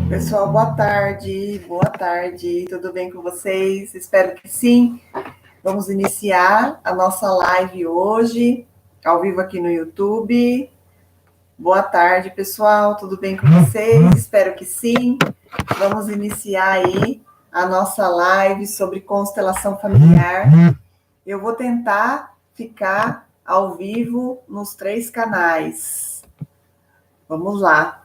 Pessoal, boa tarde, tudo bem com vocês? Espero que sim. Vamos iniciar a nossa live hoje, ao vivo aqui no YouTube. Boa tarde, pessoal, tudo bem com vocês? Espero que sim. Vamos iniciar aí a nossa live sobre constelação familiar. Eu vou tentar ficar ao vivo nos 3 canais. Vamos lá.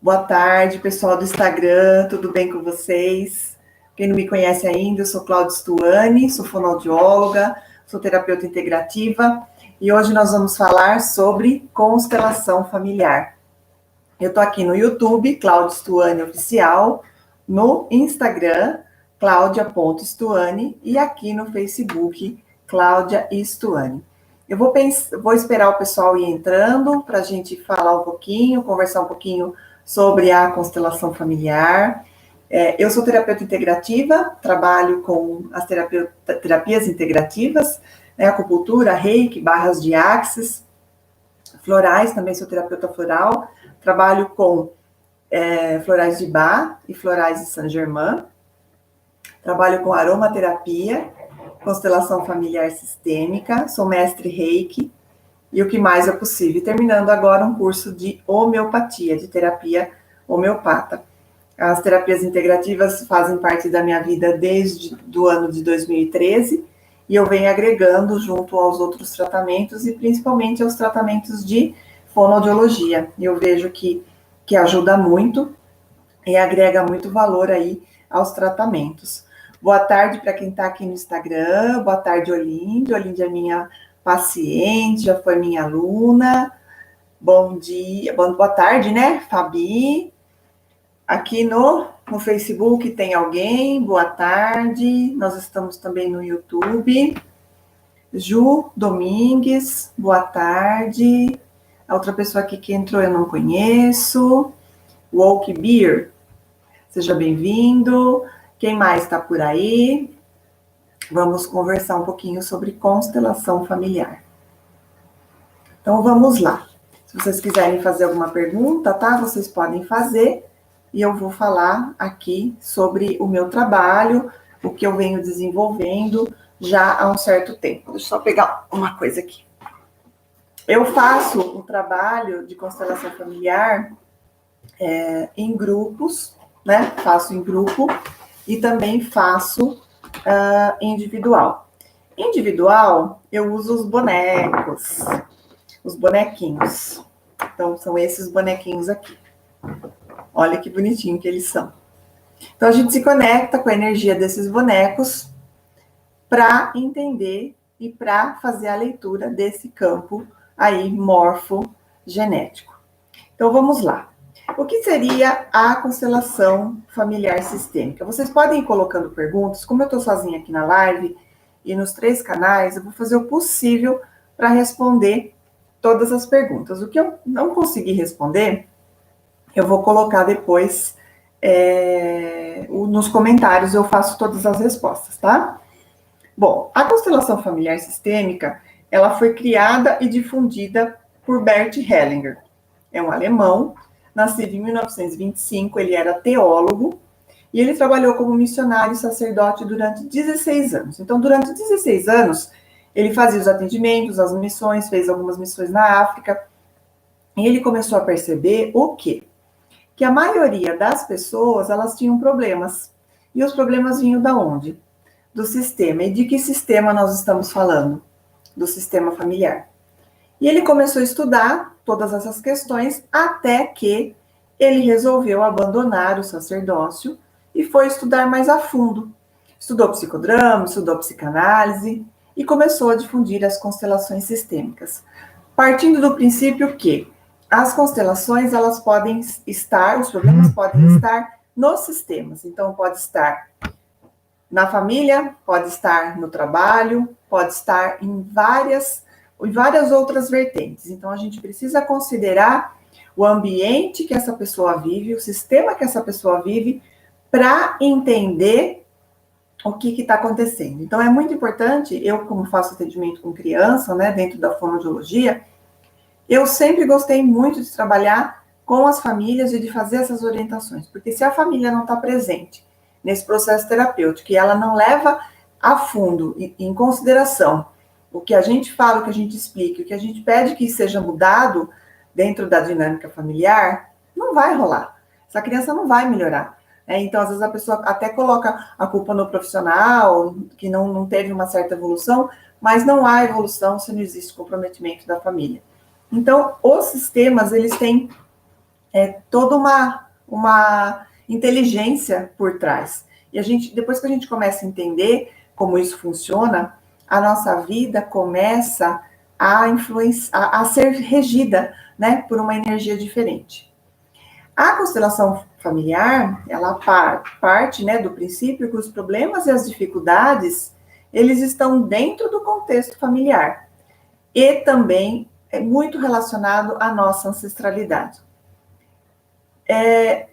Boa tarde, pessoal do Instagram, tudo bem com vocês? Quem não me conhece ainda, eu sou Cláudia Stuani, sou fonoaudióloga, sou terapeuta integrativa e hoje nós vamos falar sobre constelação familiar. Eu estou aqui no YouTube, Cláudia Stuani Oficial, no Instagram, Cláudia.Stuani e aqui no Facebook, Cláudia Stuani. Eu vou esperar o pessoal ir entrando para a gente falar um pouquinho, conversar um pouquinho sobre a constelação familiar. Eu sou terapeuta integrativa, trabalho com as terapias integrativas, acupuntura, reiki, barras de axis, florais, também sou terapeuta floral, trabalho com florais de Bach e florais de Saint-Germain, trabalho com aromaterapia, constelação familiar sistêmica, sou mestre reiki, e o que mais é possível. Terminando agora um curso de homeopatia, de terapia homeopata. As terapias integrativas fazem parte da minha vida desde o ano de 2013, e eu venho agregando junto aos outros tratamentos, e principalmente aos tratamentos de fonoaudiologia. Eu vejo que ajuda muito e agrega muito valor aí aos tratamentos. Boa tarde para quem está aqui no Instagram, boa tarde, Olinde. Olinde é minha paciente, já foi minha aluna. Bom dia, boa tarde, né, Fabi? Aqui no Facebook tem alguém, boa tarde. Nós estamos também no YouTube. Ju Domingues, boa tarde. A outra pessoa aqui que entrou eu não conheço. Woke Beer, seja bem-vindo. Quem mais está por aí? Vamos conversar um pouquinho sobre constelação familiar. Então, vamos lá. Se vocês quiserem fazer alguma pergunta, tá? Vocês podem fazer e eu vou falar aqui sobre o meu trabalho, o que eu venho desenvolvendo já há um certo tempo. Deixa eu só pegar uma coisa aqui. Eu faço um trabalho de constelação familiar em grupos, né? Faço em grupo e também faço individual. Individual, eu uso os bonecos, os bonequinhos. Então, são esses bonequinhos aqui. Olha que bonitinho que eles são. Então, a gente se conecta com a energia desses bonecos para entender e para fazer a leitura desse campo aí morfogenético. Então, vamos lá. O que seria a constelação familiar sistêmica? Vocês podem ir colocando perguntas. Como eu estou sozinha aqui na live e nos 3 canais, eu vou fazer o possível para responder todas as perguntas. O que eu não conseguir responder, eu vou colocar depois nos comentários, eu faço todas as respostas, tá? Bom, a constelação familiar sistêmica, ela foi criada e difundida por Bert Hellinger. É um alemão, nascido em 1925, ele era teólogo, e ele trabalhou como missionário e sacerdote durante 16 anos. Então, durante 16 anos, ele fazia os atendimentos, as missões, fez algumas missões na África, e ele começou a perceber o quê? Que a maioria das pessoas, elas tinham problemas. E os problemas vinham da onde? Do sistema. E de que sistema nós estamos falando? Do sistema familiar. E ele começou a estudar todas essas questões até que ele resolveu abandonar o sacerdócio e foi estudar mais a fundo. Estudou psicodrama, estudou psicanálise e começou a difundir as constelações sistêmicas. Partindo do princípio que as constelações, elas podem estar, os problemas podem estar nos sistemas. Então, pode estar na família, pode estar no trabalho, pode estar em várias outras vertentes. Então, a gente precisa considerar o ambiente que essa pessoa vive, o sistema que essa pessoa vive, para entender o que está acontecendo. Então, é muito importante, eu como faço atendimento com criança, né, dentro da fonoaudiologia, Eu sempre gostei muito de trabalhar com as famílias e de fazer essas orientações, porque se a família não está presente nesse processo terapêutico e ela não leva a fundo, em consideração, o que a gente fala, o que a gente explica, o que a gente pede que seja mudado dentro da dinâmica familiar, não vai rolar. Essa criança não vai melhorar. Então, às vezes, a pessoa até coloca a culpa no profissional, que não teve uma certa evolução, mas não há evolução se não existe comprometimento da família. Então, os sistemas, eles têm toda uma inteligência por trás. E depois que a gente começa a entender como isso funciona, a nossa vida começa a ser regida, né, por uma energia diferente. A constelação familiar, ela parte, né, do princípio que os problemas e as dificuldades, eles estão dentro do contexto familiar. E também é muito relacionado à nossa ancestralidade.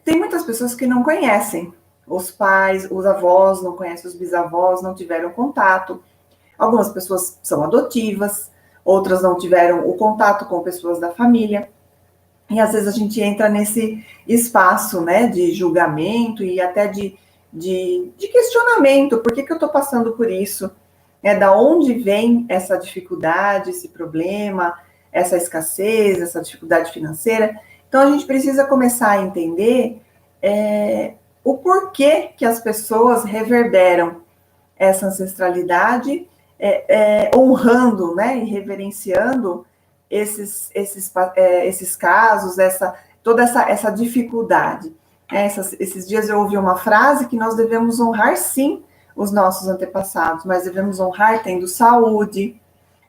Tem muitas pessoas que não conhecem os pais, os avós, não conhecem os bisavós, não tiveram contato. Algumas pessoas são adotivas, outras não tiveram o contato com pessoas da família. E às vezes a gente entra nesse espaço, né, de julgamento e até de questionamento. Por que eu estou passando por isso? Da onde vem essa dificuldade, esse problema, essa escassez, essa dificuldade financeira? Então, a gente precisa começar a entender o porquê que as pessoas reverberam essa ancestralidade, honrando, né, e reverenciando esses casos, toda essa dificuldade. Esses dias eu ouvi uma frase que nós devemos honrar, sim, os nossos antepassados, mas devemos honrar tendo saúde,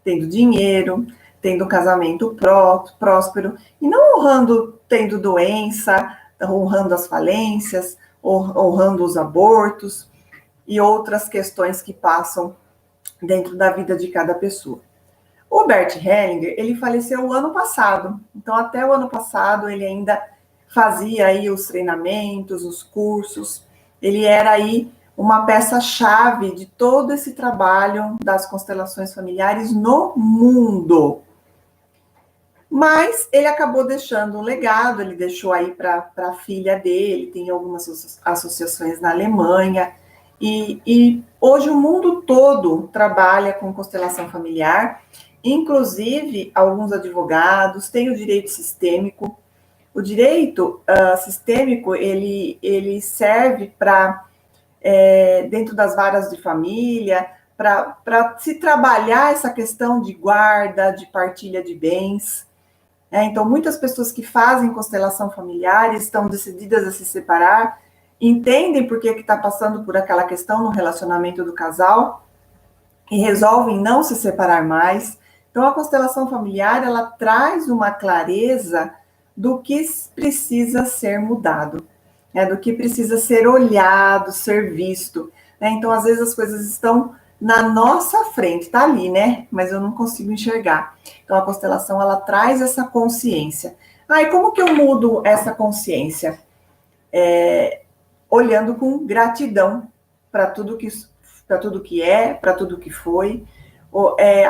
tendo dinheiro, tendo um casamento próspero, e não honrando tendo doença, honrando as falências, honrando os abortos e outras questões que passam dentro da vida de cada pessoa. O Bert Hellinger, ele faleceu o ano passado, então até o ano passado ele ainda fazia aí os treinamentos, os cursos, ele era aí uma peça-chave de todo esse trabalho das constelações familiares no mundo. Mas ele acabou deixando um legado, ele deixou aí para a filha dele, tem algumas associações na Alemanha, e hoje o mundo todo trabalha com constelação familiar, inclusive alguns advogados têm o direito sistêmico. O direito sistêmico, ele serve para, dentro das varas de família, para se trabalhar essa questão de guarda, de partilha de bens. Então, muitas pessoas que fazem constelação familiar estão decididas a se separar, entendem por que está passando por aquela questão no relacionamento do casal e resolvem não se separar mais. Então, a constelação familiar, ela traz uma clareza do que precisa ser mudado, do que precisa ser olhado, ser visto. Então, às vezes as coisas estão na nossa frente, está ali, né? Mas eu não consigo enxergar. Então, a constelação, ela traz essa consciência. E como que eu mudo essa consciência? Olhando com gratidão para tudo que é, para tudo que foi,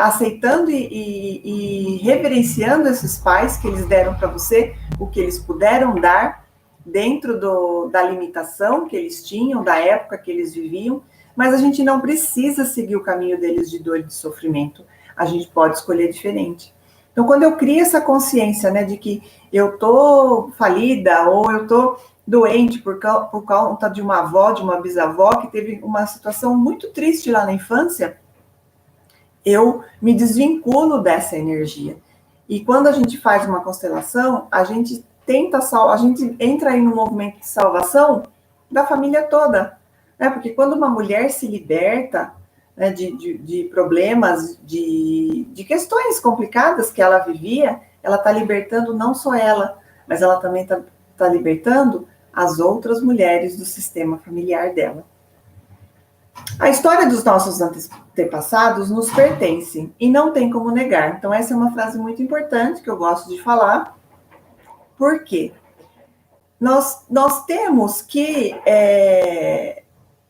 aceitando e reverenciando esses pais que eles deram para você, o que eles puderam dar dentro da limitação que eles tinham, da época que eles viviam, mas a gente não precisa seguir o caminho deles de dor e de sofrimento, a gente pode escolher diferente. Então, quando eu crio essa consciência, né, de que eu tô falida, ou eu tô doente por conta de uma avó, de uma bisavó, que teve uma situação muito triste lá na infância, eu me desvinculo dessa energia. E quando a gente faz uma constelação, a gente entra aí no movimento de salvação da família toda, né? Porque quando uma mulher se liberta, né, de problemas, de questões complicadas que ela vivia, ela está libertando não só ela, mas ela também está libertando as outras mulheres do sistema familiar dela. A história dos nossos antepassados nos pertence e não tem como negar. Então, essa é uma frase muito importante que eu gosto de falar. Por quê? Nós temos que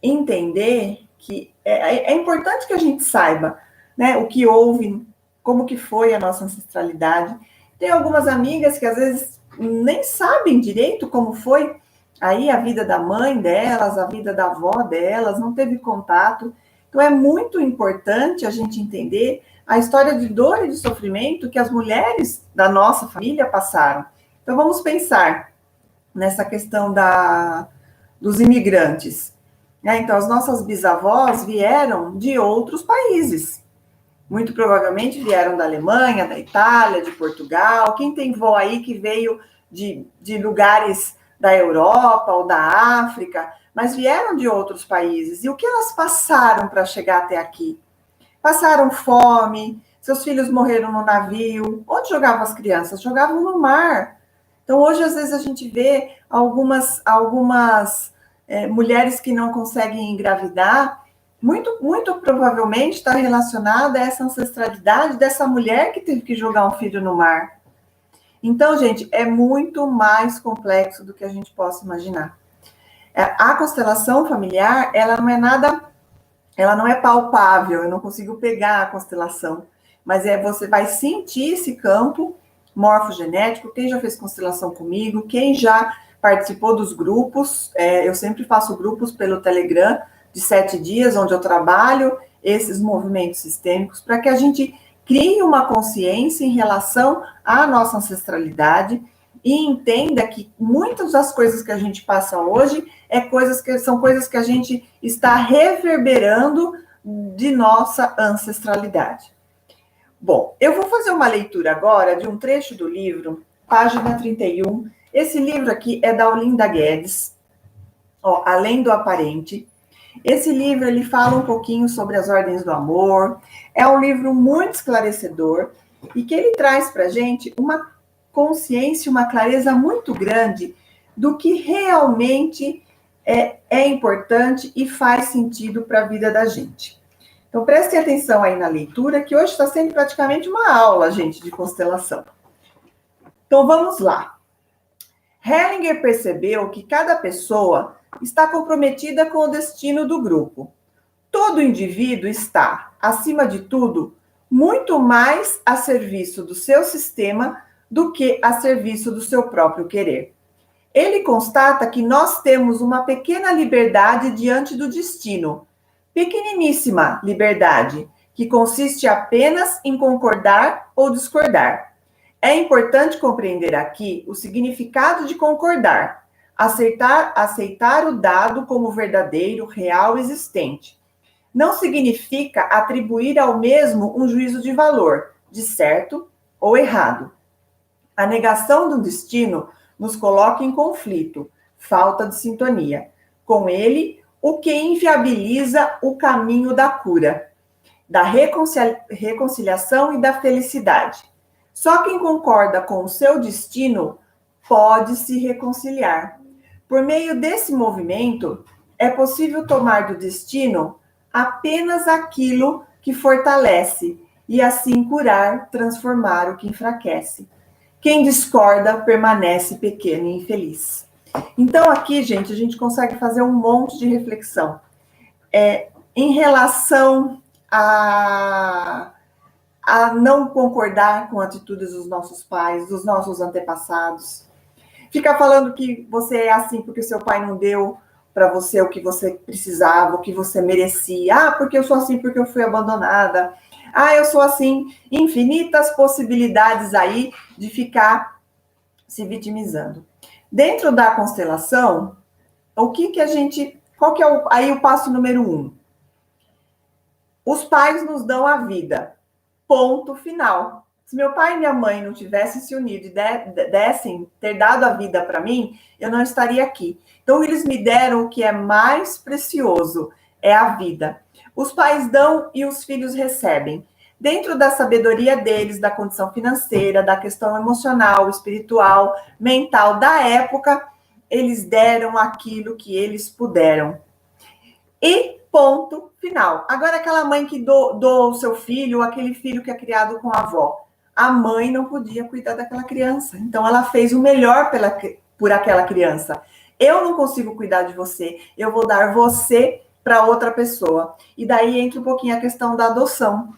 entender que é importante que a gente saiba, né, o que houve, como que foi a nossa ancestralidade, Tem algumas amigas que às vezes nem sabem direito como foi aí a vida da mãe delas, a vida da avó delas, não teve contato. Então é muito importante a gente entender a história de dor e de sofrimento que as mulheres da nossa família passaram. Então vamos pensar nessa questão dos imigrantes. Então, as nossas bisavós vieram de outros países. Muito provavelmente vieram da Alemanha, da Itália, de Portugal. Quem tem vó aí que veio de lugares da Europa ou da África, mas vieram de outros países. E o que elas passaram para chegar até aqui? Passaram fome, seus filhos morreram no navio. Onde jogavam as crianças? Jogavam no mar. Então, hoje, às vezes, a gente vê algumas mulheres que não conseguem engravidar, muito provavelmente está relacionada a essa ancestralidade dessa mulher que teve que jogar um filho no mar. Então, gente, é muito mais complexo do que a gente possa imaginar. A constelação familiar, ela não é palpável, eu não consigo pegar a constelação, mas você vai sentir esse campo morfogenético. Quem já fez constelação comigo, quem já participou dos grupos, eu sempre faço grupos pelo Telegram de 7 dias, onde eu trabalho esses movimentos sistêmicos, para que a gente crie uma consciência em relação à nossa ancestralidade e entenda que muitas das coisas que a gente passa hoje são coisas que a gente está reverberando de nossa ancestralidade. Bom, eu vou fazer uma leitura agora de um trecho do livro, página 31. Esse livro aqui é da Olinda Guedes, Além do Aparente. Esse livro, ele fala um pouquinho sobre as ordens do amor. É um livro muito esclarecedor e que ele traz para a gente uma consciência, uma clareza muito grande do que realmente é importante e faz sentido para a vida da gente. Então, prestem atenção aí na leitura, que hoje está sendo praticamente uma aula, gente, de constelação. Então, vamos lá. Hellinger percebeu que cada pessoa está comprometida com o destino do grupo. Todo indivíduo está, acima de tudo, muito mais a serviço do seu sistema do que a serviço do seu próprio querer. Ele constata que nós temos uma pequena liberdade diante do destino, pequeniníssima liberdade, que consiste apenas em concordar ou discordar. É importante compreender aqui o significado de concordar, aceitar o dado como verdadeiro, real, existente. Não significa atribuir ao mesmo um juízo de valor, de certo ou errado. A negação do destino nos coloca em conflito, falta de sintonia com ele, o que inviabiliza o caminho da cura, da reconciliação e da felicidade. Só quem concorda com o seu destino pode se reconciliar. Por meio desse movimento, é possível tomar do destino apenas aquilo que fortalece e assim curar, transformar o que enfraquece. Quem discorda permanece pequeno e infeliz. Então, aqui, gente, a gente consegue fazer um monte de reflexão em relação a não concordar com atitudes dos nossos pais, dos nossos antepassados. Ficar falando que você é assim porque seu pai não deu para você o que você precisava, o que você merecia. Porque eu sou assim porque eu fui abandonada. Eu sou assim. Infinitas possibilidades aí de ficar se vitimizando. Dentro da constelação, qual que é aí o passo número 1? Os pais nos dão a vida. Ponto final. Se meu pai e minha mãe não tivessem se unido e ter dado a vida para mim, eu não estaria aqui. Então, eles me deram o que é mais precioso, é a vida. Os pais dão e os filhos recebem. Dentro da sabedoria deles, da condição financeira, da questão emocional, espiritual, mental da época, eles deram aquilo que eles puderam. E ponto final. Agora, aquela mãe que doa o seu filho, aquele filho que é criado com a avó, a mãe não podia cuidar daquela criança. Então, ela fez o melhor por aquela criança. Eu não consigo cuidar de você, eu vou dar você para outra pessoa. E daí entra um pouquinho a questão da adoção.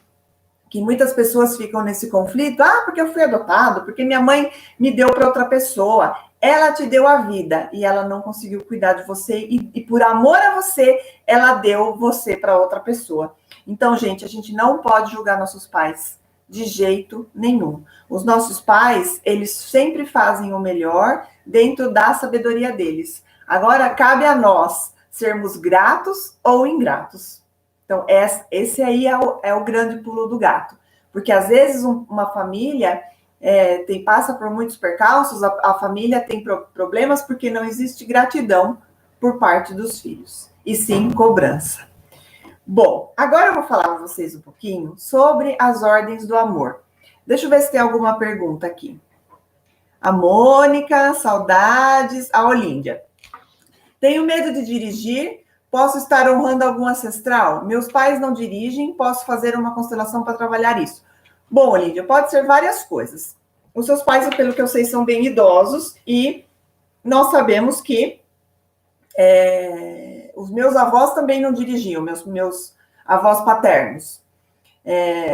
que muitas pessoas ficam nesse conflito, porque eu fui adotado, porque minha mãe me deu para outra pessoa. Ela te deu a vida e ela não conseguiu cuidar de você e por amor a você, ela deu você para outra pessoa. Então, gente, a gente não pode julgar nossos pais de jeito nenhum. Os nossos pais, eles sempre fazem o melhor dentro da sabedoria deles. Agora, cabe a nós sermos gratos ou ingratos. Então, esse aí é o grande pulo do gato. Porque, às vezes, uma família passa por muitos percalços, a família tem problemas porque não existe gratidão por parte dos filhos, e sim cobrança. Bom, agora eu vou falar para vocês um pouquinho sobre as ordens do amor. Deixa eu ver se tem alguma pergunta aqui. A Mônica, saudades. A Olíndia. Tenho medo de dirigir. Posso estar honrando algum ancestral? Meus pais não dirigem. Posso fazer uma constelação para trabalhar isso? Bom, Olívia, pode ser várias coisas. Os seus pais, pelo que eu sei, são bem idosos e nós sabemos que os meus avós também não dirigiam, meus avós paternos.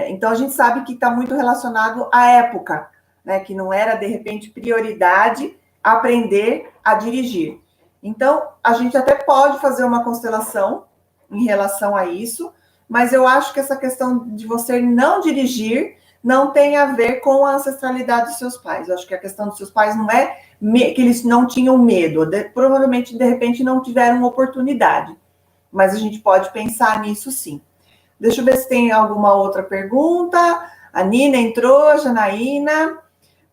Então, a gente sabe que está muito relacionado à época, né, que não era, de repente, prioridade aprender a dirigir. Então, a gente até pode fazer uma constelação em relação a isso, mas eu acho que essa questão de você não dirigir não tem a ver com a ancestralidade dos seus pais. Eu acho que a questão dos seus pais não é que eles não tinham medo, provavelmente, de repente, não tiveram oportunidade. Mas a gente pode pensar nisso, sim. Deixa eu ver se tem alguma outra pergunta. A Nina entrou, a Janaína.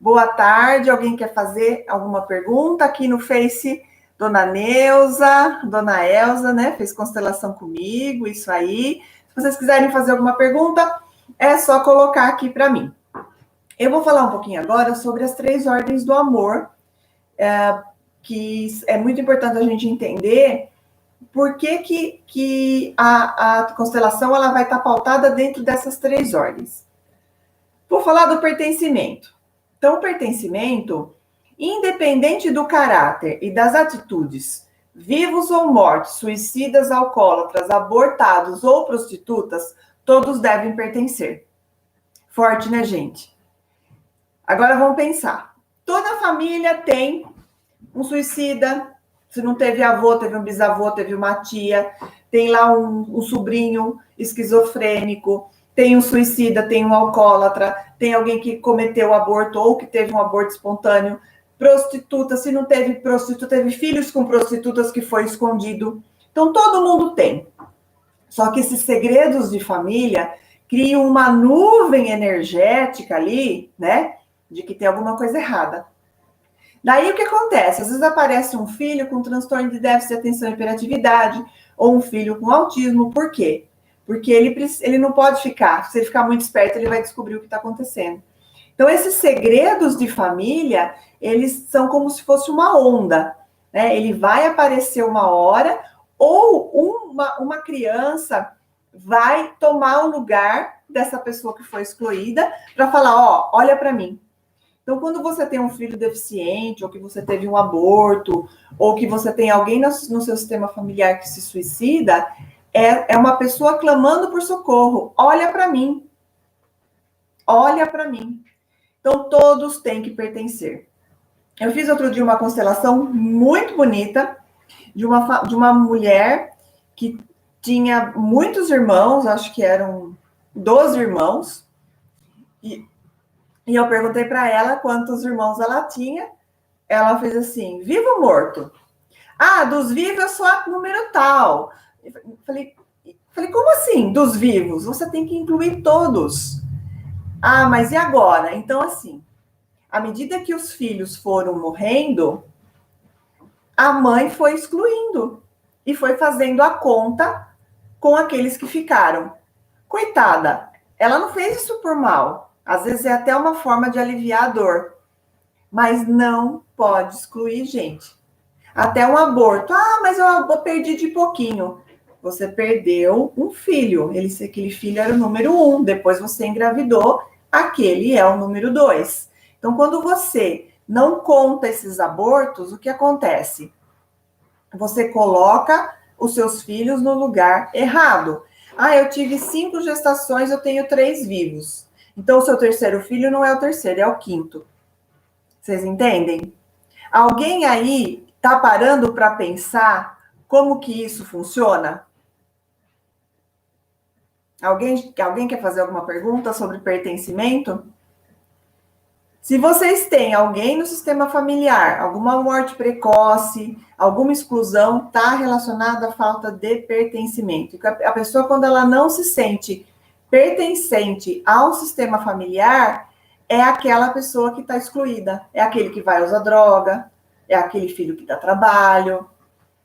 Boa tarde. Alguém quer fazer alguma pergunta? Aqui no Face, Dona Neuza, Dona Elza, né? Fez constelação comigo, isso aí. Se vocês quiserem fazer alguma pergunta, é só colocar aqui para mim. Eu vou falar um pouquinho agora sobre as 3 ordens do amor, que é muito importante a gente entender por que a constelação ela vai estar pautada dentro dessas 3 ordens. Vou falar do pertencimento. Então, o pertencimento, independente do caráter e das atitudes, vivos ou mortos, suicidas, alcoólatras, abortados ou prostitutas, todos devem pertencer. Forte, né, gente? Agora vamos pensar. Toda família tem um suicida. Se não teve avô, teve um bisavô, teve uma tia. Tem lá um sobrinho esquizofrênico. Tem um suicida, tem um alcoólatra. Tem alguém que cometeu aborto ou que teve um aborto espontâneo. Prostituta, se não teve prostituta, teve filhos com prostitutas que foi escondido. Então, todo mundo tem. Só que esses segredos de família criam uma nuvem energética ali, né? De que tem alguma coisa errada. Daí o que acontece? Às vezes aparece um filho com transtorno de déficit de atenção e hiperatividade, ou um filho com autismo. Por quê? Porque ele não pode ficar. Se ele ficar muito esperto, ele vai descobrir o que está acontecendo. Então, esses segredos de família, eles são como se fosse uma onda, né? Ele vai aparecer uma hora, ou uma criança vai tomar o lugar dessa pessoa que foi excluída para falar, olha para mim. Então, quando você tem um filho deficiente, ou que você teve um aborto, ou que você tem alguém no seu sistema familiar que se suicida, é uma pessoa clamando por socorro. Olha para mim. Olha para mim. Então, todos têm que pertencer. Eu fiz outro dia uma constelação muito bonita de uma mulher que tinha muitos irmãos, acho que eram 12 irmãos, e eu perguntei para ela quantos irmãos ela tinha. Ela fez assim, vivo ou morto? Dos vivos eu sou a número tal. Falei, como assim, dos vivos? Você tem que incluir todos. Mas e agora? Então, assim, à medida que os filhos foram morrendo, a mãe foi excluindo e foi fazendo a conta com aqueles que ficaram. Coitada, ela não fez isso por mal. Às vezes é até uma forma de aliviar a dor. Mas não pode excluir gente. Até um aborto. Mas eu perdi de pouquinho. Você perdeu um filho. Aquele filho era o número 1. Depois você engravidou. Aquele é o número 2. Então, quando você não conta esses abortos, o que acontece? Você coloca os seus filhos no lugar errado. Ah, eu tive 5 gestações, eu tenho 3 vivos. Então, o seu terceiro filho não é o terceiro, é o quinto. Vocês entendem? Alguém aí está parando para pensar como que isso funciona? Alguém quer fazer alguma pergunta sobre pertencimento? Se vocês têm alguém no sistema familiar, alguma morte precoce, alguma exclusão, está relacionada à falta de pertencimento. A pessoa, quando ela não se sente pertencente ao sistema familiar, é aquela pessoa que está excluída. É aquele que vai usar droga, é aquele filho que dá trabalho,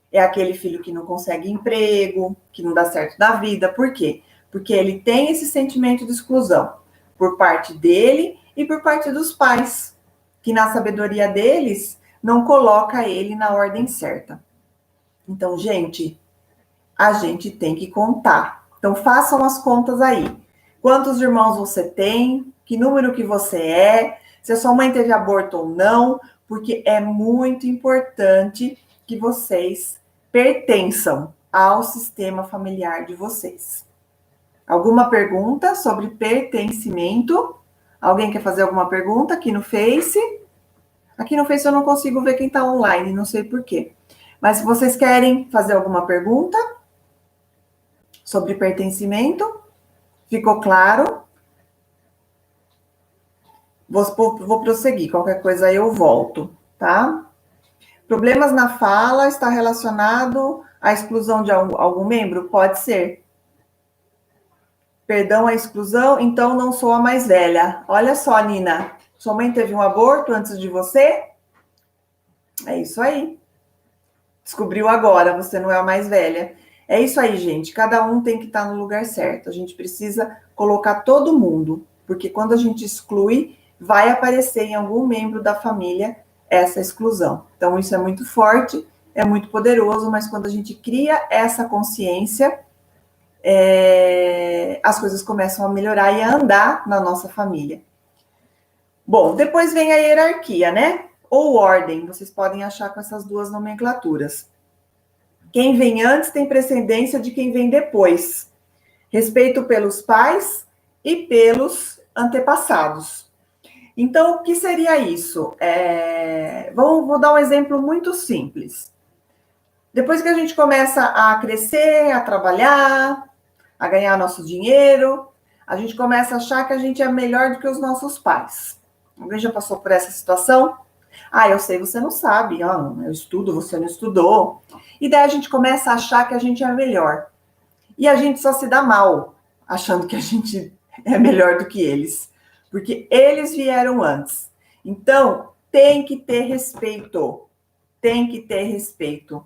é aquele filho que não consegue emprego, que não dá certo na vida. Por quê? Porque ele tem esse sentimento de exclusão por parte dele e por parte dos pais, que na sabedoria deles não coloca ele na ordem certa. Então, gente, a gente tem que contar. Então, façam as contas aí. Quantos irmãos você tem? Que número que você é? Se a sua mãe teve aborto ou não? Porque é muito importante que vocês pertençam ao sistema familiar de vocês. Alguma pergunta sobre pertencimento? Alguém quer fazer alguma pergunta aqui no Face? Aqui no Face eu não consigo ver quem está online, não sei por quê. Mas se vocês querem fazer alguma pergunta sobre pertencimento, ficou claro? Vou prosseguir, qualquer coisa aí eu volto, tá? Problemas na fala está relacionado à exclusão de algum membro? Pode ser. Perdão à exclusão, então não sou a mais velha. Olha só, Nina, sua mãe teve um aborto antes de você? É isso aí. Descobriu agora, você não é a mais velha. É isso aí, gente. Cada um tem que estar no lugar certo. A gente precisa colocar todo mundo, porque quando a gente exclui, vai aparecer em algum membro da família essa exclusão. Então, isso é muito forte, é muito poderoso, mas quando a gente cria essa consciência, as coisas começam a melhorar e a andar na nossa família. Bom, depois vem a hierarquia, né? Ou ordem, vocês podem achar com essas duas nomenclaturas. Quem vem antes tem precedência de quem vem depois. Respeito pelos pais e pelos antepassados. Então, o que seria isso? Vou dar um exemplo muito simples. Depois que a gente começa a crescer, a trabalhar, a ganhar nosso dinheiro, a gente começa a achar que a gente é melhor do que os nossos pais. Alguém já passou por essa situação? Ah, eu sei, você não sabe. Ah, eu estudo, você não estudou. E daí a gente começa a achar que a gente é melhor. E a gente só se dá mal, achando que a gente é melhor do que eles. Porque eles vieram antes. Então, tem que ter respeito. Tem que ter respeito.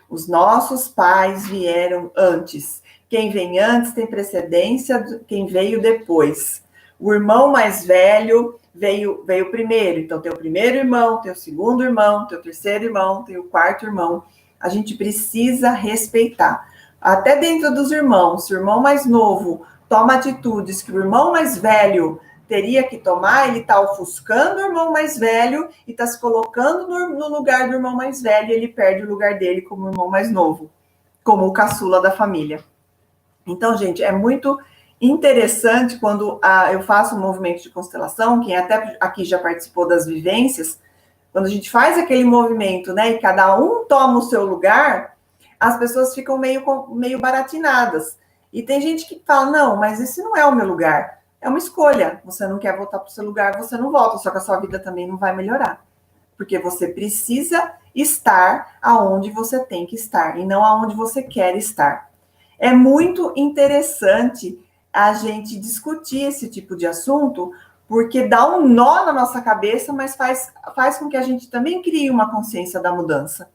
Os nossos pais vieram antes. Quem vem antes tem precedência de quem veio depois. O irmão mais velho veio primeiro. Então, tem o primeiro irmão, tem o segundo irmão, tem o terceiro irmão, tem o quarto irmão. A gente precisa respeitar. Até dentro dos irmãos, se o irmão mais novo toma atitudes que o irmão mais velho teria que tomar, ele está ofuscando o irmão mais velho e está se colocando no lugar do irmão mais velho e ele perde o lugar dele como irmão mais novo, como o caçula da família. Então, gente, é muito interessante quando eu faço um movimento de constelação, quem até aqui já participou das vivências, quando a gente faz aquele movimento, né, e cada um toma o seu lugar, as pessoas ficam meio baratinadas. E tem gente que fala, não, mas esse não é o meu lugar. É uma escolha. Você não quer voltar para o seu lugar, você não volta, só que a sua vida também não vai melhorar. Porque você precisa estar aonde você tem que estar e não aonde você quer estar. É muito interessante a gente discutir esse tipo de assunto, porque dá um nó na nossa cabeça, mas faz com que a gente também crie uma consciência da mudança.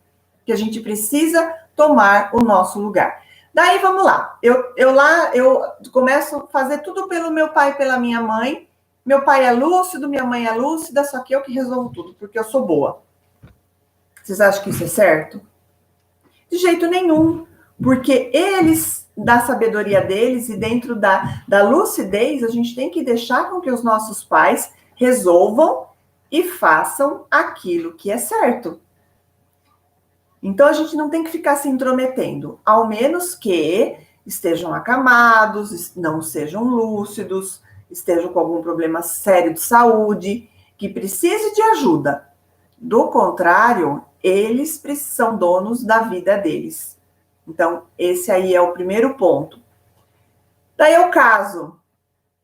Que a gente precisa tomar o nosso lugar. Daí, vamos lá. Eu começo a fazer tudo pelo meu pai e pela minha mãe. Meu pai é lúcido, minha mãe é lúcida, só que eu que resolvo tudo, porque eu sou boa. Vocês acham que isso é certo? De jeito nenhum. Porque eles, da sabedoria deles e dentro da lucidez, a gente tem que deixar com que os nossos pais resolvam e façam aquilo que é certo. Então, a gente não tem que ficar se intrometendo, ao menos que estejam acamados, não sejam lúcidos, estejam com algum problema sério de saúde, que precise de ajuda. Do contrário, eles são donos da vida deles. Então, esse aí é o primeiro ponto. Daí eu caso,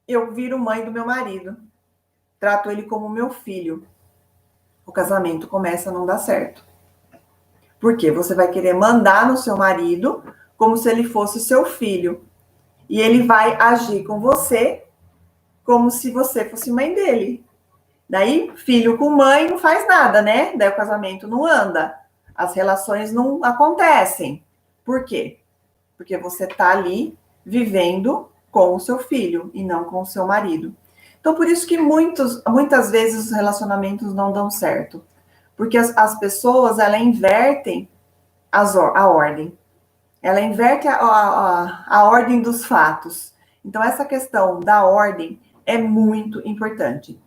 eu viro mãe do meu marido, trato ele como meu filho. O casamento começa a não dar certo. Porque você vai querer mandar no seu marido como se ele fosse seu filho. E ele vai agir com você como se você fosse mãe dele. Daí, filho com mãe não faz nada, né? Daí o casamento não anda. As relações não acontecem. Por quê? Porque você está ali vivendo com o seu filho e não com o seu marido. Então, por isso que muitas vezes os relacionamentos não dão certo. Porque as pessoas, elas invertem a ordem. Ela inverte a ordem dos fatos. Então, essa questão da ordem é muito importante.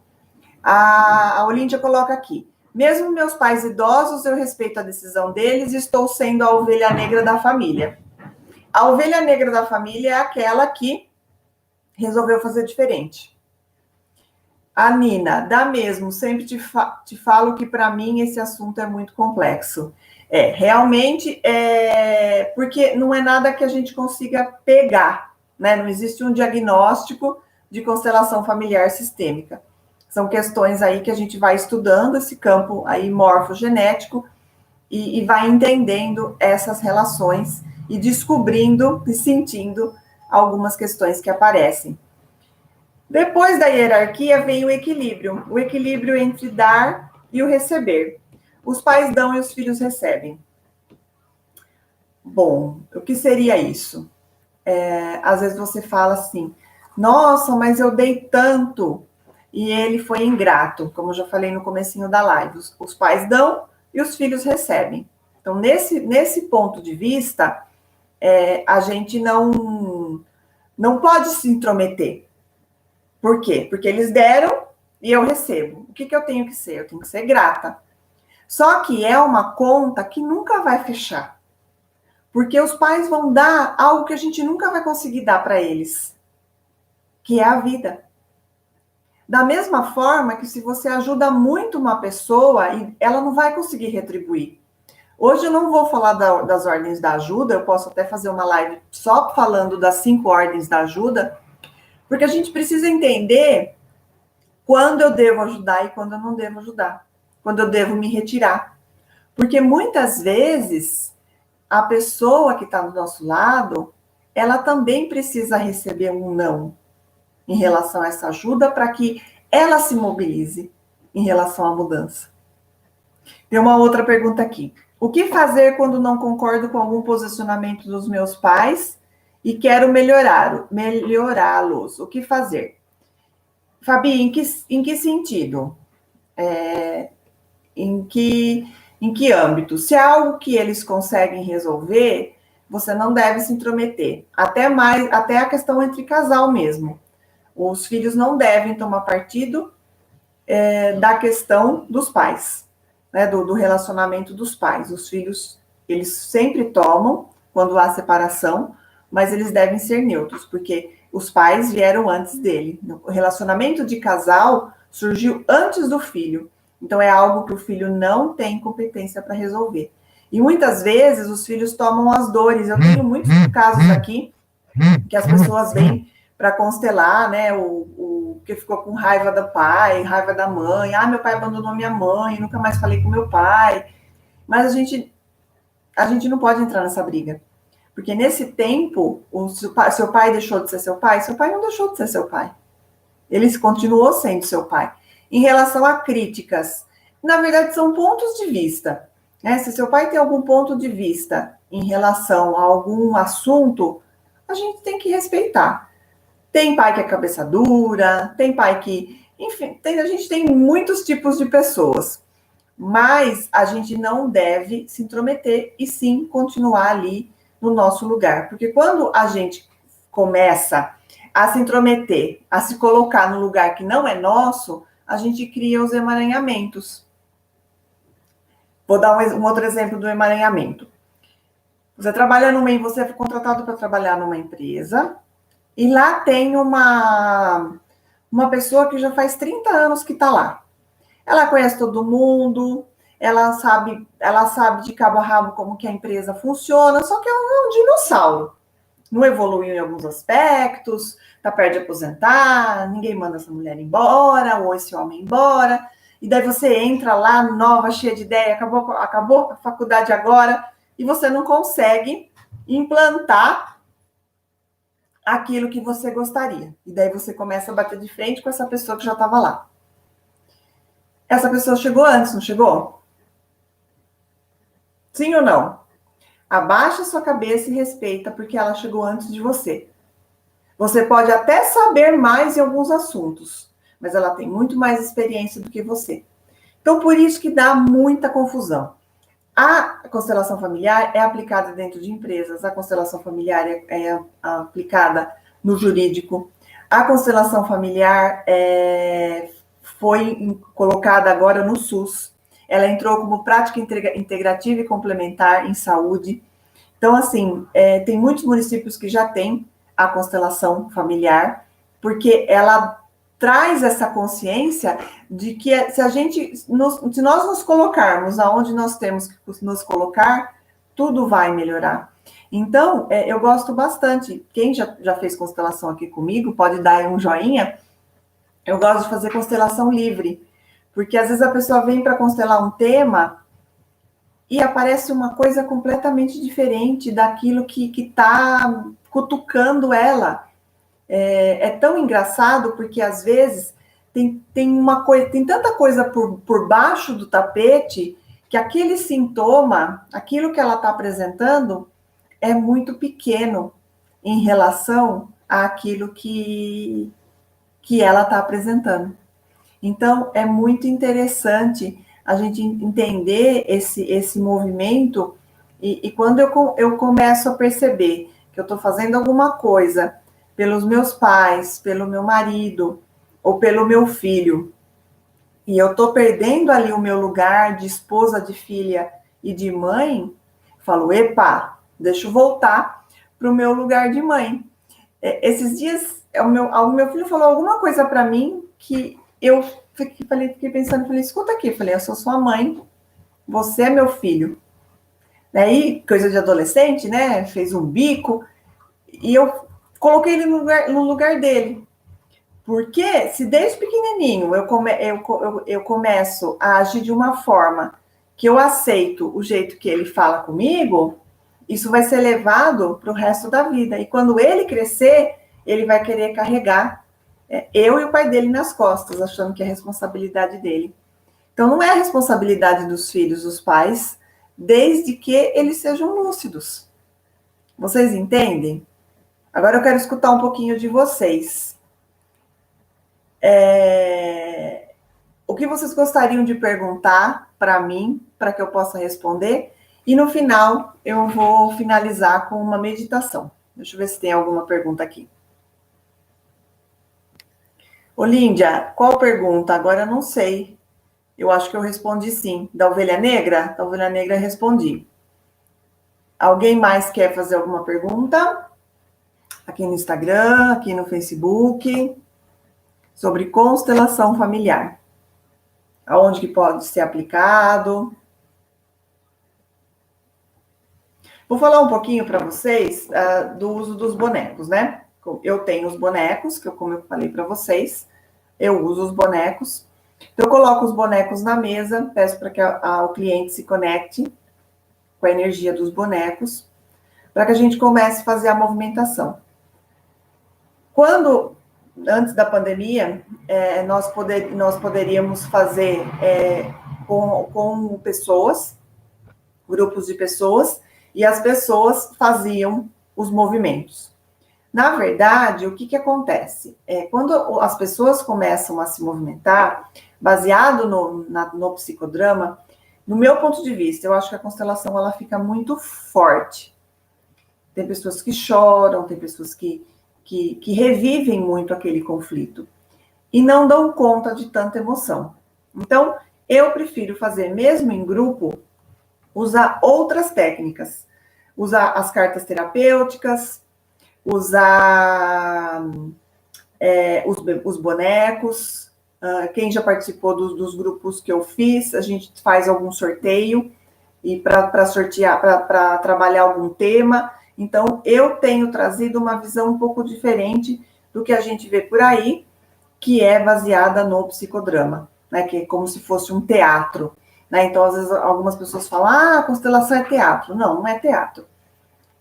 A Olíndia coloca aqui: mesmo meus pais idosos, eu respeito a decisão deles e estou sendo a ovelha negra da família. A ovelha negra da família é aquela que resolveu fazer diferente. A Nina, dá mesmo, sempre te falo que para mim esse assunto é muito complexo. Realmente, porque não é nada que a gente consiga pegar, né? Não existe um diagnóstico de constelação familiar sistêmica. São questões aí que a gente vai estudando esse campo aí morfogenético e vai entendendo essas relações e descobrindo e sentindo algumas questões que aparecem. Depois da hierarquia vem o equilíbrio entre dar e o receber. Os pais dão e os filhos recebem. Bom, o que seria isso? Às vezes você fala assim, nossa, mas eu dei tanto e ele foi ingrato, como eu já falei no comecinho da live. Os pais dão e os filhos recebem. Então, nesse ponto de vista, a gente não pode se intrometer. Por quê? Porque eles deram e eu recebo. O que eu tenho que ser? Eu tenho que ser grata. Só que é uma conta que nunca vai fechar. Porque os pais vão dar algo que a gente nunca vai conseguir dar para eles, que é a vida. Da mesma forma que se você ajuda muito uma pessoa, ela não vai conseguir retribuir. Hoje eu não vou falar das ordens da ajuda, eu posso até fazer uma live só falando das 5 ordens da ajuda, porque a gente precisa entender quando eu devo ajudar e quando eu não devo ajudar, quando eu devo me retirar. Porque muitas vezes a pessoa que está do nosso lado, ela também precisa receber um não em relação a essa ajuda para que ela se mobilize em relação à mudança. Tem uma outra pergunta aqui. O que fazer quando não concordo com algum posicionamento dos meus pais e quero melhorá-los? O que fazer? Fabi, em que sentido? Em que âmbito? Se é algo que eles conseguem resolver, você não deve se intrometer. Até a questão entre casal mesmo. Os filhos não devem tomar partido da questão dos pais, né, do relacionamento dos pais. Os filhos, eles sempre tomam quando há separação, mas eles devem ser neutros, porque os pais vieram antes dele. O relacionamento de casal surgiu antes do filho. Então, é algo que o filho não tem competência para resolver. E muitas vezes os filhos tomam as dores. Eu tenho muitos casos aqui que as pessoas vêm para constelar, né? O que ficou com raiva do pai, raiva da mãe. Ah, meu pai abandonou minha mãe, nunca mais falei com meu pai. Mas a gente não pode entrar nessa briga. Porque nesse tempo, seu pai deixou de ser seu pai não deixou de ser seu pai. Ele continuou sendo seu pai. Em relação a críticas, na verdade, são pontos de vista. Né? Se seu pai tem algum ponto de vista em relação a algum assunto, a gente tem que respeitar. Tem pai que é cabeça dura, tem pai que... Enfim, a gente tem muitos tipos de pessoas. Mas a gente não deve se intrometer e sim continuar ali no nosso lugar. Porque quando a gente começa a se intrometer, a se colocar no lugar que não é nosso, a gente cria os emaranhamentos. Vou dar um outro exemplo do emaranhamento. Você foi contratado para trabalhar numa empresa e lá tem uma pessoa que já faz 30 anos que está lá. Ela conhece todo mundo, ela sabe de cabo a rabo como que a empresa funciona, só que é um dinossauro. Não evoluiu em alguns aspectos, está perto de aposentar, ninguém manda essa mulher embora, ou esse homem embora. E daí você entra lá, nova, cheia de ideia, acabou a faculdade agora, e você não consegue implantar aquilo que você gostaria. E daí você começa a bater de frente com essa pessoa que já estava lá. Essa pessoa chegou antes, não chegou? Sim ou não? Abaixa sua cabeça e respeita, porque ela chegou antes de você. Você pode até saber mais em alguns assuntos, mas ela tem muito mais experiência do que você. Então, por isso que dá muita confusão. A constelação familiar é aplicada dentro de empresas, a constelação familiar é aplicada no jurídico, a constelação familiar foi colocada agora no SUS, ela entrou como prática integrativa e complementar em saúde. Então, assim, tem muitos municípios que já têm a constelação familiar, porque ela traz essa consciência de que se nós nos colocarmos aonde nós temos que nos colocar, tudo vai melhorar. Então, eu gosto bastante. Quem já fez constelação aqui comigo, pode dar um joinha. Eu gosto de fazer constelação livre, porque às vezes a pessoa vem para constelar um tema e aparece uma coisa completamente diferente daquilo que está cutucando ela. É tão engraçado, porque às vezes tem tanta coisa por baixo do tapete, que aquele sintoma, aquilo que ela está apresentando, é muito pequeno em relação àquilo que ela está apresentando. Então, é muito interessante a gente entender esse movimento, e quando eu começo a perceber que eu estou fazendo alguma coisa pelos meus pais, pelo meu marido, ou pelo meu filho, e eu estou perdendo ali o meu lugar de esposa, de filha e de mãe, falo, epa, deixa eu voltar para o meu lugar de mãe. Esses dias, o meu filho falou alguma coisa para mim que eu fiquei pensando, falei, escuta aqui, falei, eu sou sua mãe, você é meu filho. Daí, coisa de adolescente, né, fez um bico, e eu coloquei ele no lugar dele. Porque se desde pequenininho eu começo a agir de uma forma que eu aceito o jeito que ele fala comigo, isso vai ser levado para o resto da vida. E quando ele crescer, ele vai querer carregar eu e o pai dele nas costas, achando que é responsabilidade dele. Então, não é a responsabilidade dos filhos, dos pais, desde que eles sejam lúcidos. Vocês entendem? Agora eu quero escutar um pouquinho de vocês. O que vocês gostariam de perguntar para mim, para que eu possa responder? E no final, eu vou finalizar com uma meditação. Deixa eu ver se tem alguma pergunta aqui. Olíndia, qual pergunta? Agora eu não sei. Eu acho que eu respondi sim. Da ovelha negra? Da ovelha negra respondi. Alguém mais quer fazer alguma pergunta? Aqui no Instagram, aqui no Facebook, sobre constelação familiar. Aonde que pode ser aplicado? Vou falar um pouquinho para vocês do uso dos bonecos, né? Eu tenho os bonecos, como eu falei para vocês, eu uso os bonecos. Então, eu coloco os bonecos na mesa, peço para que o cliente se conecte com a energia dos bonecos, para que a gente comece a fazer a movimentação. Antes da pandemia, nós poderíamos fazer com pessoas, grupos de pessoas, e as pessoas faziam os movimentos. Na verdade, o que acontece? Quando as pessoas começam a se movimentar, baseado no psicodrama, no meu ponto de vista, eu acho que a constelação ela fica muito forte. Tem pessoas que choram, tem pessoas que revivem muito aquele conflito e não dão conta de tanta emoção. Então, eu prefiro fazer, mesmo em grupo, usar outras técnicas. usar as cartas terapêuticas, usar os bonecos. Quem já participou dos grupos que eu fiz, a gente faz algum sorteio e para sortear, para trabalhar algum tema. Então, eu tenho trazido uma visão um pouco diferente do que a gente vê por aí, que é baseada no psicodrama, né? Que é como se fosse um teatro, né? Então, às vezes, algumas pessoas falam, constelação é teatro. Não, não é teatro.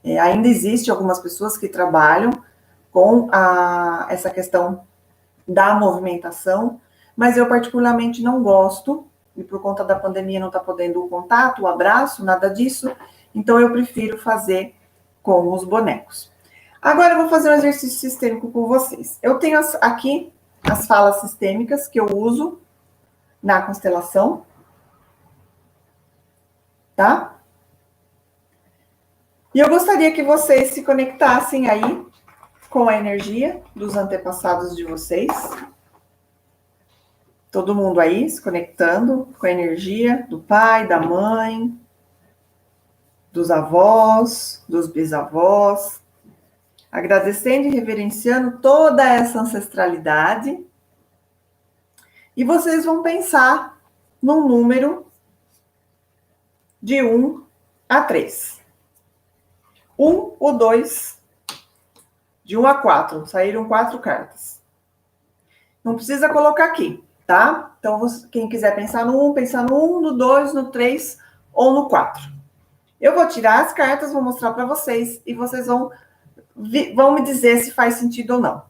Ainda existe algumas pessoas que trabalham com essa questão da movimentação, mas eu particularmente não gosto, e por conta da pandemia não está podendo o contato, o abraço, nada disso, então eu prefiro fazer com os bonecos. Agora eu vou fazer um exercício sistêmico com vocês. Eu tenho aqui as falas sistêmicas que eu uso na constelação, tá? E eu gostaria que vocês se conectassem aí com a energia dos antepassados de vocês. Todo mundo aí se conectando com a energia do pai, da mãe, dos avós, dos bisavós, agradecendo e reverenciando toda essa ancestralidade. E vocês vão pensar num número de 1 a 3. 1 ou 2, de 1 a 4. Saíram 4 cartas. Não precisa colocar aqui, tá? Então, quem quiser pensar no 1, pensar no 1, no 2, no 3 ou no 4. Eu vou tirar as cartas, vou mostrar para vocês e vocês vão me dizer se faz sentido ou não.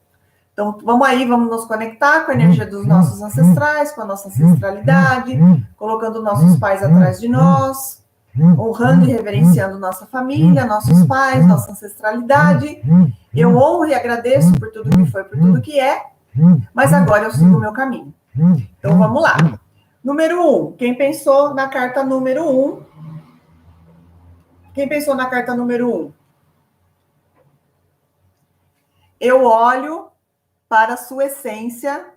Então, vamos aí, vamos nos conectar com a energia dos nossos ancestrais, com a nossa ancestralidade, colocando nossos pais atrás de nós, honrando e reverenciando nossa família, nossos pais, nossa ancestralidade. Eu honro e agradeço por tudo que foi, por tudo que é, mas agora eu sigo o meu caminho. Então, vamos lá. Número 1. Quem pensou na carta número 1? Quem pensou na carta número 1? Eu olho para a sua essência,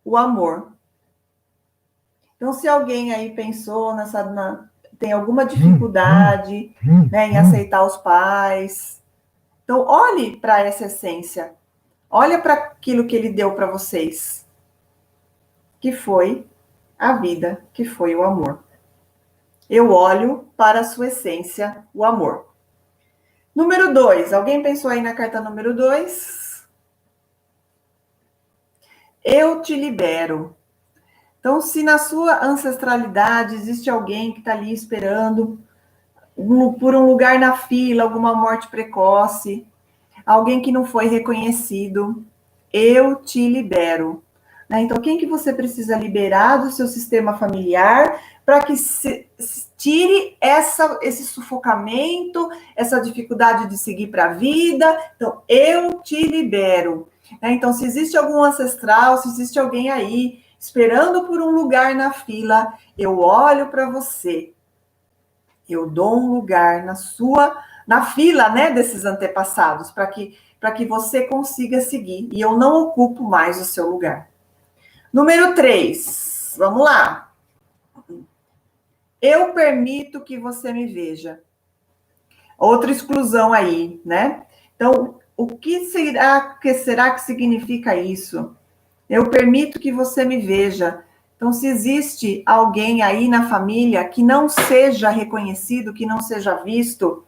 o amor. Então, se alguém aí pensou tem alguma dificuldade, né, em aceitar os pais, então olhe para essa essência, olha para aquilo que ele deu para vocês, que foi a vida, que foi o amor. Eu olho para a sua essência, o amor. Número 2, alguém pensou aí na carta número 2? Eu te libero. Então, se na sua ancestralidade existe alguém que está ali esperando por um lugar na fila, alguma morte precoce, alguém que não foi reconhecido, eu te libero. Né? Então, quem que você precisa liberar do seu sistema familiar para que se tire esse sufocamento, essa dificuldade de seguir para a vida? Então, eu te libero. Né? Então, se existe algum ancestral, se existe alguém aí esperando por um lugar na fila, eu olho para você. Eu dou um lugar na fila, né, desses antepassados, para que você consiga seguir. E eu não ocupo mais o seu lugar. Número 3, vamos lá. Eu permito que você me veja. Outra exclusão aí, né? Então, o que será que significa isso? Eu permito que você me veja. Então, se existe alguém aí na família que não seja reconhecido, que não seja visto,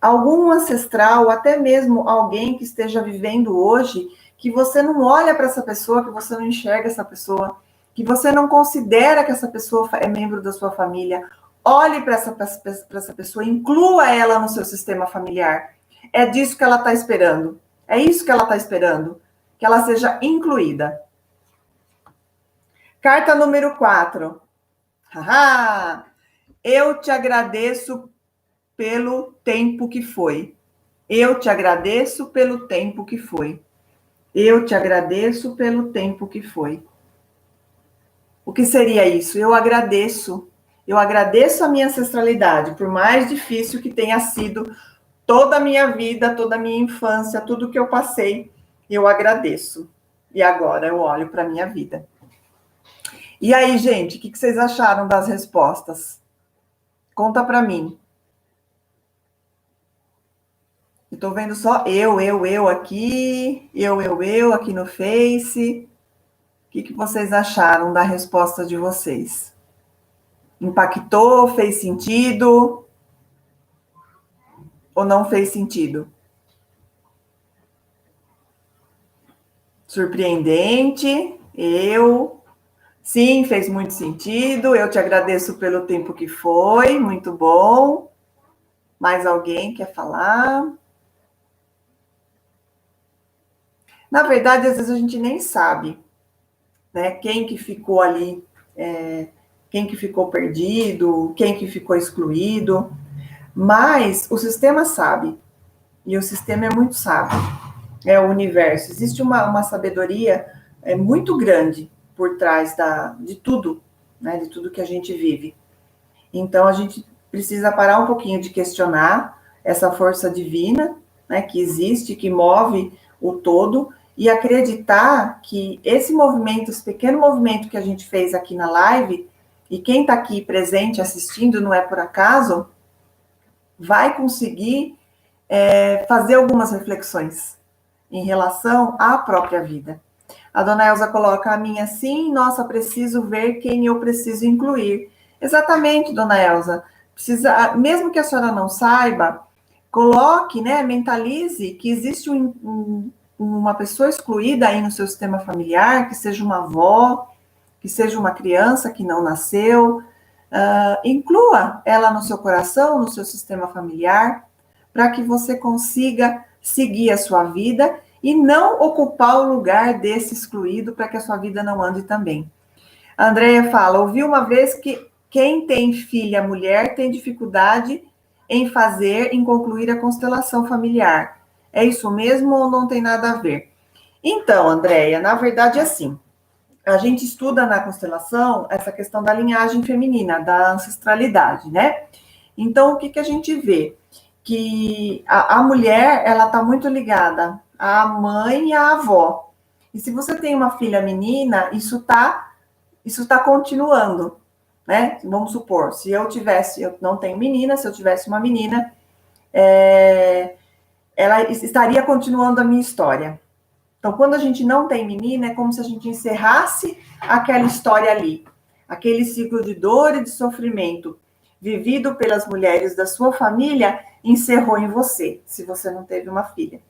algum ancestral, até mesmo alguém que esteja vivendo hoje, que você não olha para essa pessoa, que você não enxerga essa pessoa, que você não considera que essa pessoa é membro da sua família, olhe para essa pessoa, inclua ela no seu sistema familiar. É disso que ela está esperando. É isso que ela está esperando, que ela seja incluída. Carta número 4. Eu te agradeço pelo tempo que foi. Eu te agradeço pelo tempo que foi. Eu te agradeço pelo tempo que foi. O que seria isso? Eu agradeço. Eu agradeço a minha ancestralidade, por mais difícil que tenha sido toda a minha vida, toda a minha infância, tudo que eu passei, eu agradeço. E agora eu olho para a minha vida. E aí, gente, o que vocês acharam das respostas? Conta para mim. Estou vendo só eu aqui, eu aqui no Face. O que vocês acharam da resposta de vocês? Impactou? Fez sentido? Ou não fez sentido? Surpreendente? Sim, fez muito sentido. Eu te agradeço pelo tempo que foi, muito bom. Mais alguém quer falar? Na verdade, às vezes a gente nem sabe, né? Quem que ficou ali, quem que ficou perdido, quem que ficou excluído. Mas o sistema sabe, e o sistema é muito sábio, é o universo. Existe uma sabedoria muito grande por trás de tudo, né? De tudo que a gente vive. Então, a gente precisa parar um pouquinho de questionar essa força divina, né, que existe, que move o todo, e acreditar que esse movimento, esse pequeno movimento que a gente fez aqui na live, e quem está aqui presente assistindo não é por acaso, vai conseguir fazer algumas reflexões em relação à própria vida. A dona Elza coloca a minha sim, nossa, preciso ver quem eu preciso incluir. Exatamente, dona Elza. Precisa, mesmo que a senhora não saiba, coloque, né, mentalize que existe uma pessoa excluída aí no seu sistema familiar, que seja uma avó, que seja uma criança que não nasceu. Inclua ela no seu coração, no seu sistema familiar, para que você consiga seguir a sua vida e não ocupar o lugar desse excluído para que a sua vida não ande também. A Andrea fala, ouvi uma vez que quem tem filha mulher tem dificuldade em concluir a constelação familiar. É isso mesmo ou não tem nada a ver? Então, Andrea, na verdade é assim. A gente estuda na constelação essa questão da linhagem feminina, da ancestralidade, né? Então, o que a gente vê? Que a mulher, ela está muito ligada à mãe e à avó. E se você tem uma filha menina, isso tá continuando, né? Vamos supor, se eu não tenho menina, se eu tivesse uma menina, ela estaria continuando a minha história. Então, quando a gente não tem menina, é como se a gente encerrasse aquela história ali, aquele ciclo de dor e de sofrimento vivido pelas mulheres da sua família, encerrou em você, se você não teve uma filha.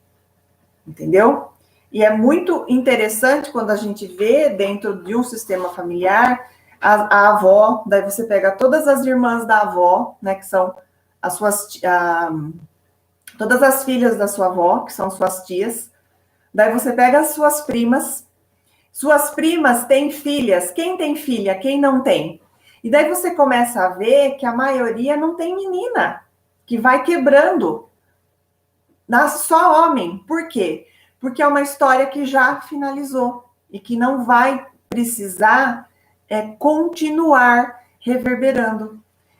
Entendeu? E é muito interessante quando a gente vê dentro de um sistema familiar a avó, daí você pega todas as irmãs da avó, né, que são as suas todas as filhas da sua avó, que são suas tias. Daí você pega as suas primas. Suas primas têm filhas. Quem tem filha? Quem não tem? E daí você começa a ver que a maioria não tem menina, que vai quebrando. Nasce só homem. Por quê? Porque é uma história que já finalizou e que não vai precisar continuar reverberando.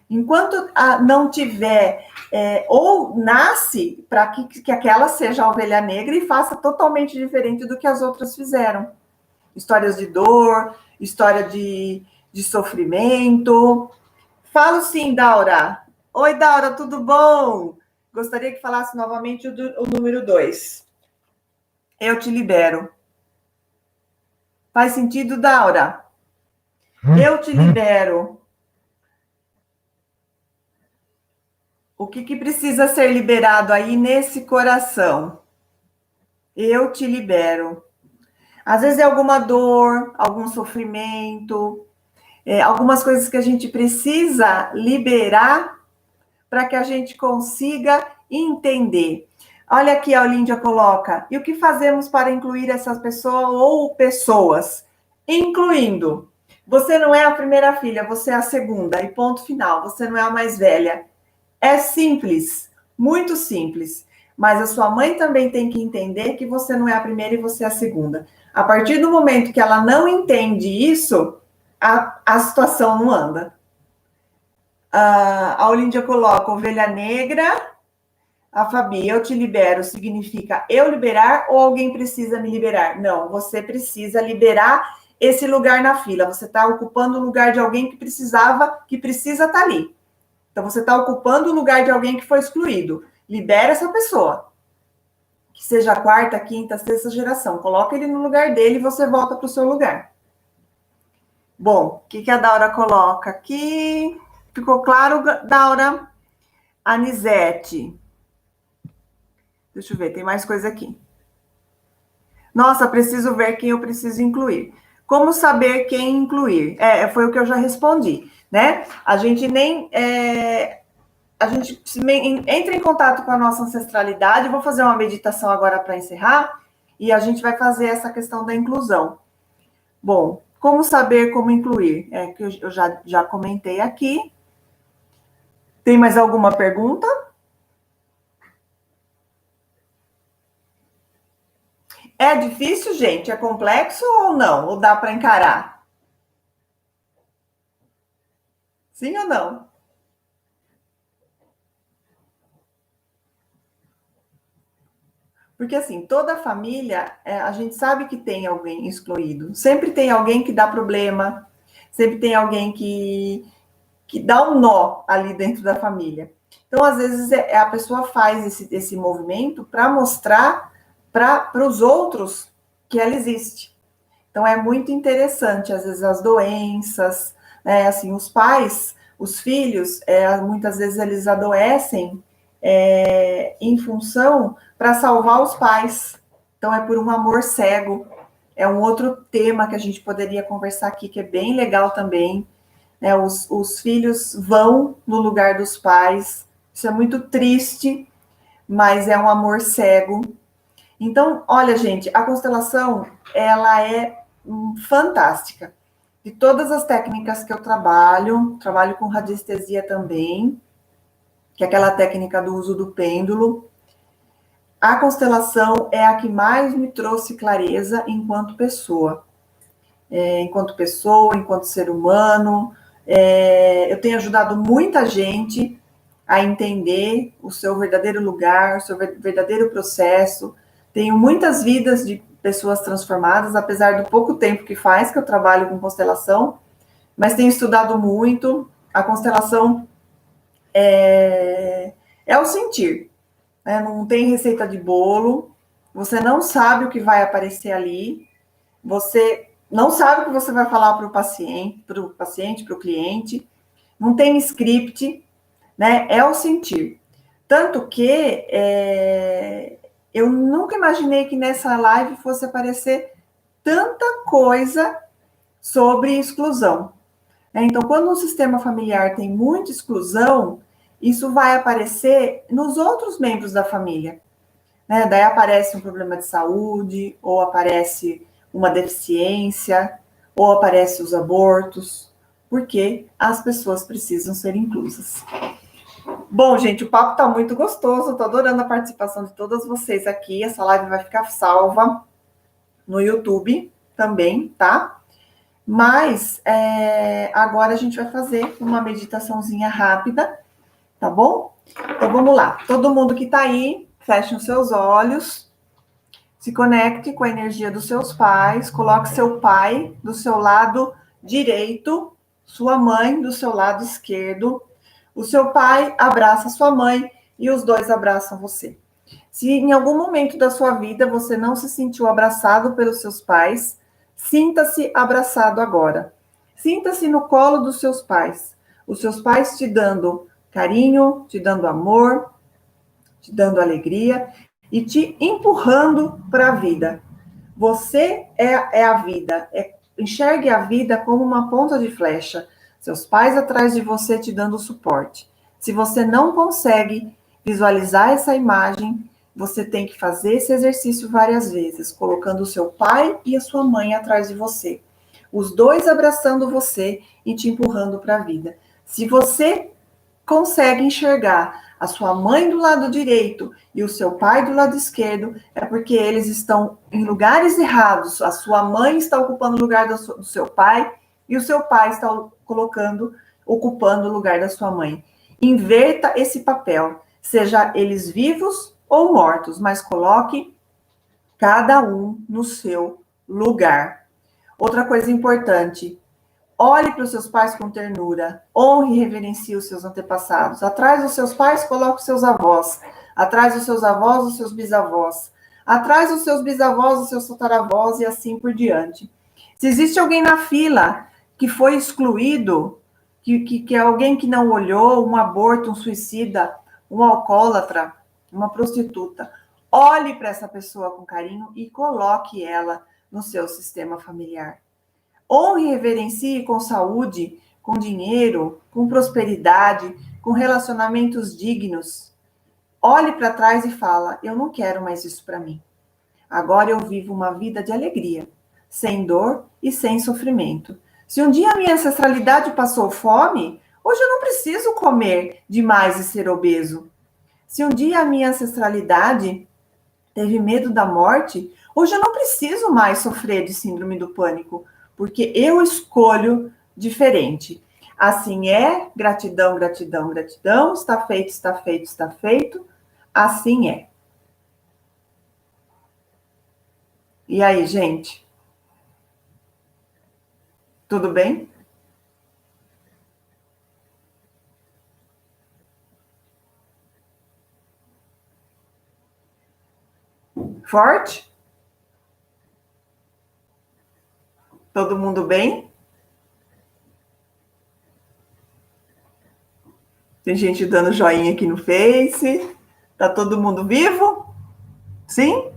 Enquanto não tiver, ou nasce para que aquela seja a ovelha negra e faça totalmente diferente do que as outras fizeram. Histórias de dor, história de sofrimento. Falo sim, Daura. Oi, Daura, tudo bom? Gostaria que falasse novamente o número 2. Eu te libero. Faz sentido, Daura? Eu te libero. O que precisa ser liberado aí nesse coração? Eu te libero. Às vezes é alguma dor, algum sofrimento, algumas coisas que a gente precisa liberar para que a gente consiga entender. Olha aqui, a Olíndia coloca. E o que fazemos para incluir essa pessoa ou pessoas? Incluindo. Você não é a primeira filha, você é a segunda. E ponto final. Você não é a mais velha. É simples, muito simples. Mas a sua mãe também tem que entender que você não é a primeira e você é a segunda. A partir do momento que ela não entende isso, a situação não anda. A Olíndia coloca ovelha negra. A Fabi, eu te libero, significa eu liberar ou alguém precisa me liberar? Não, você precisa liberar esse lugar na fila. Você está ocupando o lugar de alguém que precisa estar ali. Então, você está ocupando o lugar de alguém que foi excluído. Libera essa pessoa. que seja a quarta, quinta, sexta geração. Coloca ele no lugar dele e você volta para o seu lugar. Bom, o que a Daura coloca aqui? Ficou claro, Daura? Anisete. Deixa eu ver, tem mais coisa aqui. Nossa, preciso ver quem eu preciso incluir. Como saber quem incluir? Foi o que eu já respondi, né? A gente entra em contato com a nossa ancestralidade. Vou fazer uma meditação agora para encerrar e a gente vai fazer essa questão da inclusão. Bom, como saber como incluir? Que eu já comentei aqui. Tem mais alguma pergunta? É difícil, gente? É complexo ou não? Ou dá para encarar? Sim ou não? Porque, assim, toda família, a gente sabe que tem alguém excluído. Sempre tem alguém que dá problema, sempre tem alguém que dá um nó ali dentro da família. Então, às vezes, a pessoa faz esse movimento para mostrar para os outros que ela existe. Então, é muito interessante, às vezes, as doenças, né? Assim, os pais, os filhos, muitas vezes eles adoecem em função para salvar os pais. Então, é por um amor cego. É um outro tema que a gente poderia conversar aqui, que é bem legal também. Né? Os filhos vão no lugar dos pais. Isso é muito triste, mas é um amor cego. Então, olha, gente, a constelação, ela é fantástica. De todas as técnicas que eu trabalho com radiestesia também, que é aquela técnica do uso do pêndulo. A constelação é a que mais me trouxe clareza enquanto pessoa. Enquanto ser humano. Eu tenho ajudado muita gente a entender o seu verdadeiro lugar, o seu verdadeiro processo. Tenho muitas vidas de pessoas transformadas, apesar do pouco tempo que faz que eu trabalho com constelação, mas tenho estudado muito. A constelação é o sentir, né? Não tem receita de bolo, você não sabe o que vai aparecer ali, você não sabe o que você vai falar para o paciente, para o cliente, não tem script, né? É o sentir. Tanto que eu nunca imaginei que nessa live fosse aparecer tanta coisa sobre exclusão. Então, quando um sistema familiar tem muita exclusão, isso vai aparecer nos outros membros da família. Né? Daí aparece um problema de saúde, ou aparece uma deficiência, ou aparece os abortos, porque as pessoas precisam ser inclusas. Bom, gente, o papo tá muito gostoso, eu tô adorando a participação de todas vocês aqui. Essa live vai ficar salva no YouTube também, tá? Mas agora a gente vai fazer uma meditaçãozinha rápida, tá bom? Então vamos lá. Todo mundo que tá aí, feche os seus olhos, se conecte com a energia dos seus pais, coloque seu pai do seu lado direito, sua mãe do seu lado esquerdo. O seu pai abraça sua mãe e os dois abraçam você. Se em algum momento da sua vida você não se sentiu abraçado pelos seus pais, sinta-se abraçado agora. Sinta-se no colo dos seus pais. Os seus pais te dando carinho, te dando amor, te dando alegria e te empurrando para a vida. Você é a vida. Enxergue a vida como uma ponta de flecha. Seus pais atrás de você te dando suporte. Se você não consegue visualizar essa imagem, você tem que fazer esse exercício várias vezes, colocando o seu pai e a sua mãe atrás de você. Os dois abraçando você e te empurrando para a vida. Se você consegue enxergar a sua mãe do lado direito e o seu pai do lado esquerdo, é porque eles estão em lugares errados. A sua mãe está ocupando o lugar do seu pai e o seu pai está ocupando o lugar da sua mãe. Inverta esse papel, seja eles vivos ou mortos, mas coloque cada um no seu lugar. Outra coisa importante, olhe para os seus pais com ternura, honre e reverencie os seus antepassados. Atrás dos seus pais, coloque os seus avós. Atrás dos seus avós, os seus bisavós. atrás dos seus bisavós, dos seus tataravós e assim por diante. Se existe alguém na fila que foi excluído, que é alguém que não olhou, um aborto, um suicida, um alcoólatra, uma prostituta, olhe para essa pessoa com carinho e coloque ela no seu sistema familiar. Honre e reverencie com saúde, com dinheiro, com prosperidade, com relacionamentos dignos. Olhe para trás e fala, eu não quero mais isso para mim. Agora eu vivo uma vida de alegria, sem dor e sem sofrimento. Se um dia a minha ancestralidade passou fome, hoje eu não preciso comer demais e ser obeso. Se um dia a minha ancestralidade teve medo da morte, hoje eu não preciso mais sofrer de síndrome do pânico, porque eu escolho diferente. Assim é, gratidão, gratidão, gratidão, está feito, está feito, está feito, assim é. E aí, gente? Tudo bem? Forte? Todo mundo bem? Tem gente dando joinha aqui no Face. Tá todo mundo vivo? Sim?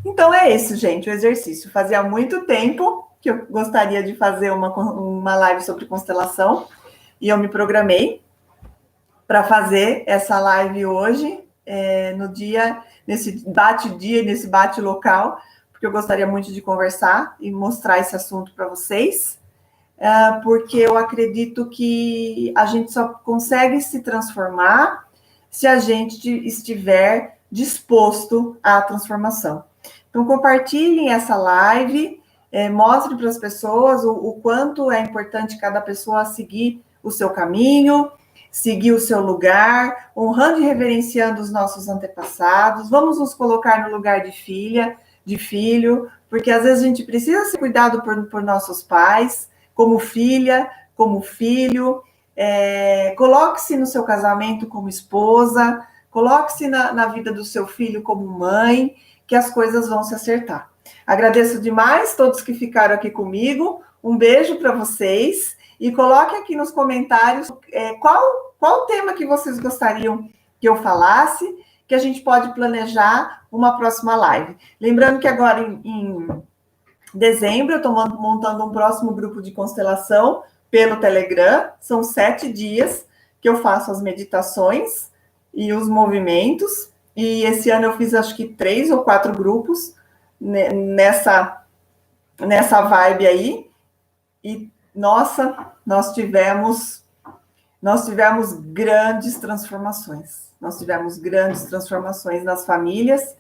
Então é isso, gente, o exercício. Fazia muito tempo que eu gostaria de fazer uma live sobre constelação e eu me programei para fazer essa live hoje, no dia, nesse bate-dia, nesse bate-local, porque eu gostaria muito de conversar e mostrar esse assunto para vocês, porque eu acredito que a gente só consegue se transformar se a gente estiver disposto à transformação. Então, compartilhem essa live, mostrem para as pessoas o quanto é importante cada pessoa seguir o seu caminho, seguir o seu lugar, honrando e reverenciando os nossos antepassados. Vamos nos colocar no lugar de filha, de filho, porque às vezes a gente precisa ser cuidado por nossos pais, como filha, como filho. Coloque-se no seu casamento como esposa, coloque-se na vida do seu filho como mãe, que as coisas vão se acertar. Agradeço demais todos que ficaram aqui comigo. Um beijo para vocês. E coloque aqui nos comentários qual tema que vocês gostariam que eu falasse, que a gente pode planejar uma próxima live. Lembrando que agora em dezembro eu estou montando um próximo grupo de constelação pelo Telegram. São 7 dias que eu faço as meditações e os movimentos. E esse ano eu fiz acho que 3 ou 4 grupos nessa vibe aí. E nossa, nós tivemos grandes transformações. Nós tivemos grandes transformações nas famílias.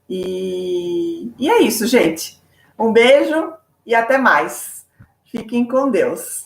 E é isso, gente. Um beijo e até mais. Fiquem com Deus.